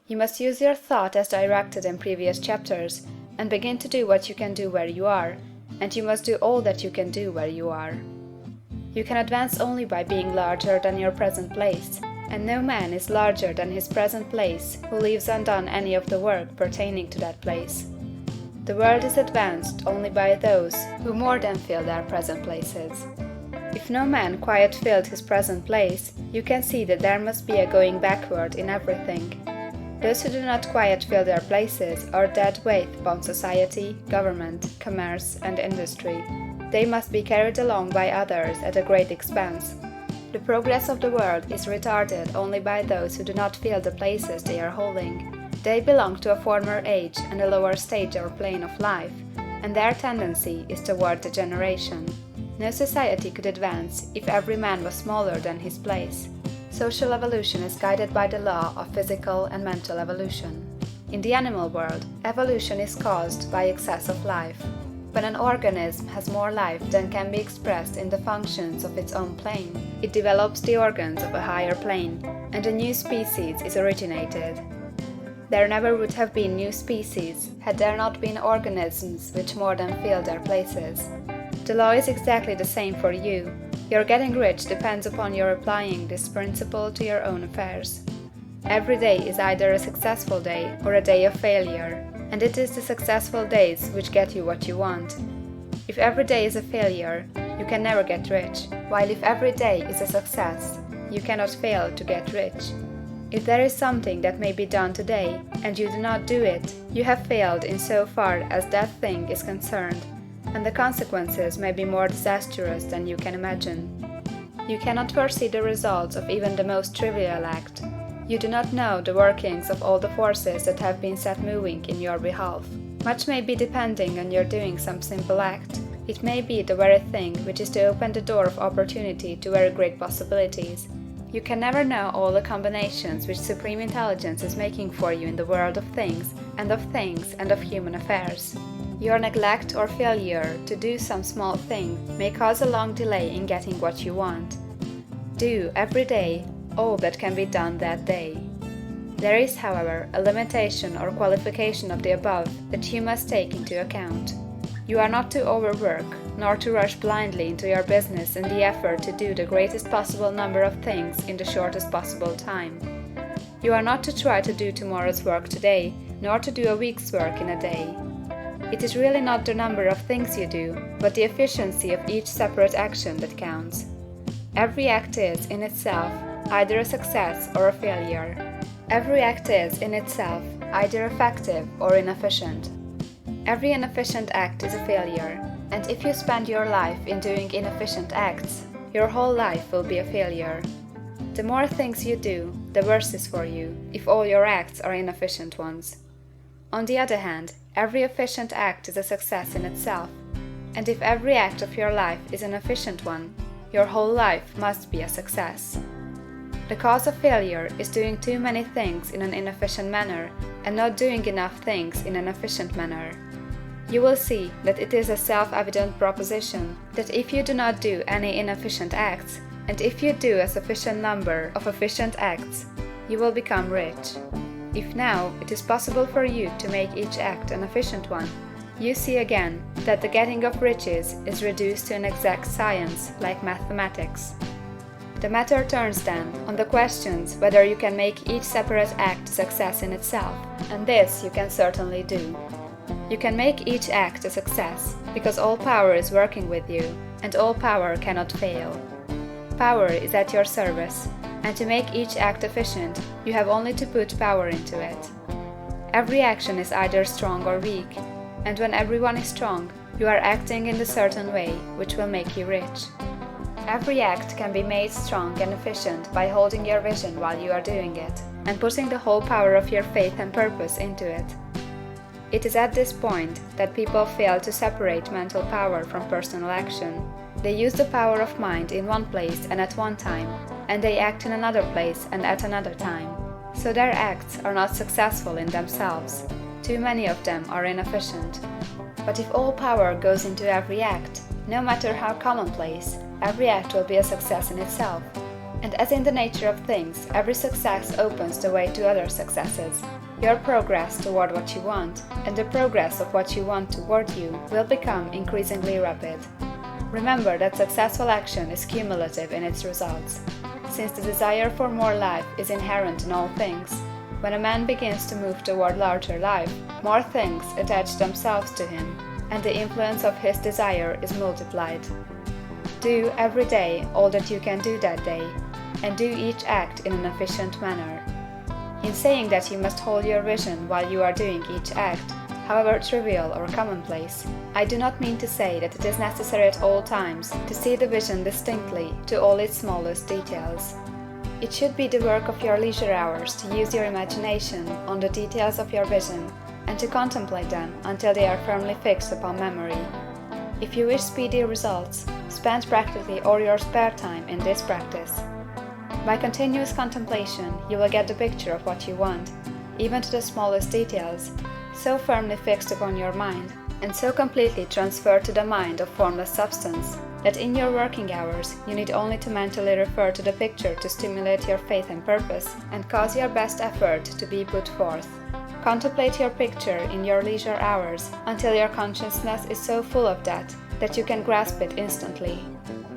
You must use your thought as directed in previous chapters, and begin to do what you can do where you are, and you must do all that you can do where you are. You can advance only by being larger than your present place, and no man is larger than his present place who leaves undone any of the work pertaining to that place. The world is advanced only by those who more than fill their present places. If no man quite filled his present place, you can see that there must be a going backward in everything. Those who do not quite fill their places are dead weight upon society, government, commerce, and industry. They must be carried along by others at a great expense. The progress of the world is retarded only by those who do not fill the places they are holding. They belong to a former age and a lower stage or plane of life, and their tendency is toward degeneration. No society could advance if every man was smaller than his place. Social evolution is guided by the law of physical and mental evolution. In the animal world, evolution is caused by excess of life. When an organism has more life than can be expressed in the functions of its own plane, it develops the organs of a higher plane, and a new species is originated. There never would have been new species had there not been organisms which more than filled their places. The law is exactly the same for you. Your getting rich depends upon your applying this principle to your own affairs. Every day is either a successful day or a day of failure, and it is the successful days which get you what you want. If every day is a failure, you can never get rich, while if every day is a success, you cannot fail to get rich. If there is something that may be done today, and you do not do it, you have failed in so far as that thing is concerned, and the consequences may be more disastrous than you can imagine. You cannot foresee the results of even the most trivial act. You do not know the workings of all the forces that have been set moving in your behalf. Much may be depending on your doing some simple act. It may be the very thing which is to open the door of opportunity to very great possibilities. You can never know all the combinations which Supreme Intelligence is making for you in the world of things and of human affairs. Your neglect or failure to do some small thing may cause a long delay in getting what you want. Do, every day, all that can be done that day. There is, however, a limitation or qualification of the above that you must take into account. You are not to overwork, nor to rush blindly into your business in the effort to do the greatest possible number of things in the shortest possible time. You are not to try to do tomorrow's work today, nor to do a week's work in a day. It is really not the number of things you do, but the efficiency of each separate action that counts. Every act is, in itself, either a success or a failure. Every act is, in itself, either effective or inefficient. Every inefficient act is a failure, and if you spend your life in doing inefficient acts, your whole life will be a failure. The more things you do, the worse is for you, if all your acts are inefficient ones. On the other hand, every efficient act is a success in itself, and if every act of your life is an efficient one, your whole life must be a success. The cause of failure is doing too many things in an inefficient manner and not doing enough things in an efficient manner. You will see that it is a self-evident proposition that if you do not do any inefficient acts, and if you do a sufficient number of efficient acts, you will become rich. If now it is possible for you to make each act an efficient one, you see again that the getting of riches is reduced to an exact science like mathematics. The matter turns then on the questions whether you can make each separate act a success in itself, and this you can certainly do. You can make each act a success, because all power is working with you, and all power cannot fail. Power is at your service, and to make each act efficient, you have only to put power into it. Every action is either strong or weak, and when everyone is strong, you are acting in a certain way which will make you rich. Every act can be made strong and efficient by holding your vision while you are doing it, and putting the whole power of your faith and purpose into it. It is at this point that people fail to separate mental power from personal action. They use the power of mind in one place and at one time, and they act in another place and at another time. So their acts are not successful in themselves. Too many of them are inefficient. But if all power goes into every act, no matter how commonplace, every act will be a success in itself. And as in the nature of things, every success opens the way to other successes. Your progress toward what you want, and the progress of what you want toward you, will become increasingly rapid. Remember that successful action is cumulative in its results. Since the desire for more life is inherent in all things, when a man begins to move toward larger life, more things attach themselves to him, and the influence of his desire is multiplied. Do every day all that you can do that day, and do each act in an efficient manner. In saying that you must hold your vision while you are doing each act, however trivial or commonplace, I do not mean to say that it is necessary at all times to see the vision distinctly to all its smallest details. It should be the work of your leisure hours to use your imagination on the details of your vision and to contemplate them until they are firmly fixed upon memory. If you wish speedy results, spend practically all your spare time in this practice. By continuous contemplation, you will get the picture of what you want, even to the smallest details, so firmly fixed upon your mind, and so completely transferred to the mind of formless substance, that in your working hours you need only to mentally refer to the picture to stimulate your faith and purpose, and cause your best effort to be put forth. Contemplate your picture in your leisure hours until your consciousness is so full of that you can grasp it instantly.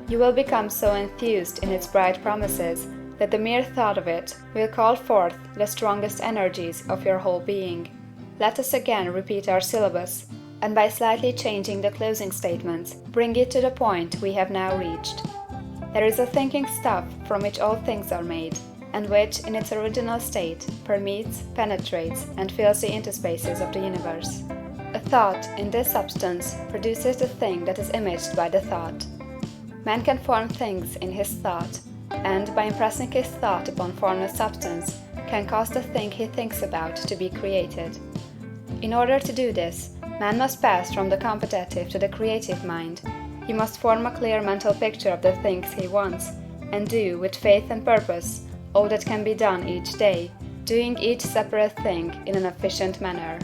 You will become so enthused in its bright promises that the mere thought of it will call forth the strongest energies of your whole being. Let us again repeat our syllabus, and by slightly changing the closing statements, bring it to the point we have now reached. There is a thinking stuff from which all things are made, and which, in its original state, permeates, penetrates, and fills the interspaces of the universe. A thought, in this substance, produces the thing that is imaged by the thought. Man can form things in his thought, and, by impressing his thought upon formless substance, can cause the thing he thinks about to be created. In order to do this, man must pass from the competitive to the creative mind. He must form a clear mental picture of the things he wants, and do, with faith and purpose, all that can be done each day, doing each separate thing in an efficient manner.